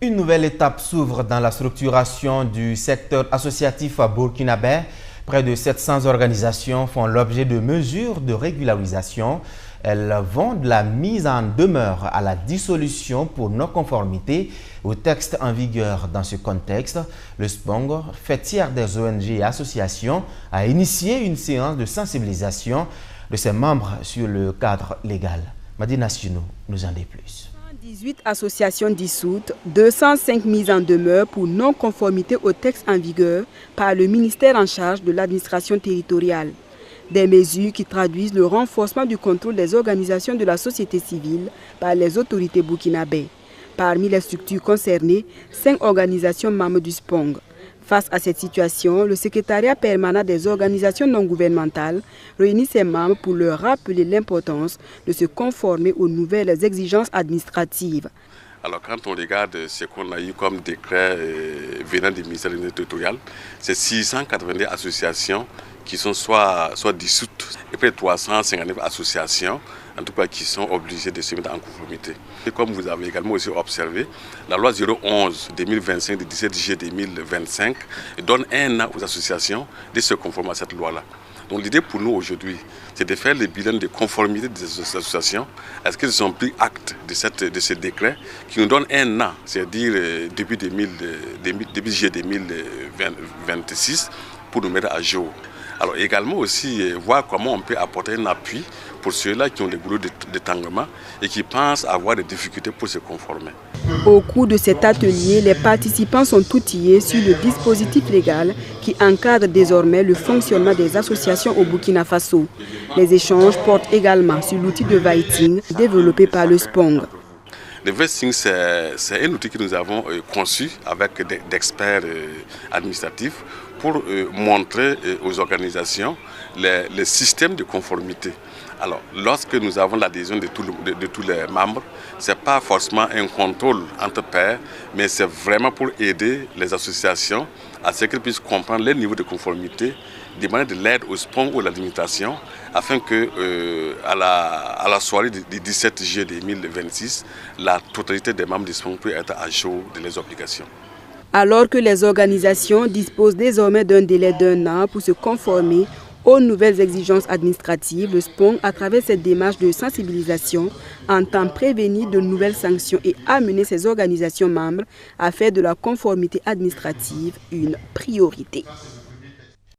Une nouvelle étape s'ouvre dans la structuration du secteur associatif burkinabé. Près de 700 organisations font l'objet de mesures de régularisation. Elles vont de la mise en demeure à la dissolution pour non-conformité au texte en vigueur. Dans ce contexte, le SPONG, fêtière des ONG et associations, a initié une séance de sensibilisation de ses membres sur le cadre légal. Madina Sino nous en dit plus. 18 associations dissoutes, 205 mises en demeure pour non-conformité au texte en vigueur par le ministère en charge de l'administration territoriale. Des mesures qui traduisent le renforcement du contrôle des organisations de la société civile par les autorités burkinabées. Parmi les structures concernées, 5 organisations membres du SPONG. Face à cette situation, le secrétariat permanent des organisations non gouvernementales réunit ses membres pour leur rappeler l'importance de se conformer aux nouvelles exigences administratives. Alors quand on regarde ce qu'on a eu comme décret venant du ministère de l'Union territoriale, c'est 690 associations qui sont soit dissoutes et puis 359 associations en tout cas qui sont obligées de se mettre en conformité. Et comme vous avez également aussi observé, la loi 011-2025 du 17 juillet 2025 donne un an aux associations de se conformer à cette loi-là. Donc l'idée pour nous aujourd'hui, c'est de faire le bilan de conformité des associations. Est-ce qu'elles ont pris acte de ce décret qui nous donne un an, c'est-à-dire depuis juillet 2026, pour nous mettre à jour. Alors également aussi voir comment on peut apporter un appui pour ceux-là qui ont des boulots d'étanglement et qui pensent avoir des difficultés pour se conformer. Au cours de cet atelier, les participants sont outillés sur le dispositif légal qui encadre désormais le fonctionnement des associations au Burkina Faso. Les échanges portent également sur l'outil de writing développé par le SPONG. Le vesting, c'est un outil que nous avons conçu avec d'experts administratifs pour montrer aux organisations les systèmes de conformité. Alors, lorsque nous avons l'adhésion de tous les membres, ce n'est pas forcément un contrôle entre pairs, mais c'est vraiment pour aider les associations à ce qu'elles puissent comprendre leur niveau de conformité, demander de l'aide au SPONG ou à l'administration, afin que à la soirée du 17 juillet 2026, la totalité des membres du SPONG puisse être à jour de leurs obligations. Alors que les organisations disposent désormais d'un délai d'1 an pour se conformer aux nouvelles exigences administratives, le SPONG, à travers cette démarche de sensibilisation, entend prévenir de nouvelles sanctions et amener ses organisations membres à faire de la conformité administrative une priorité.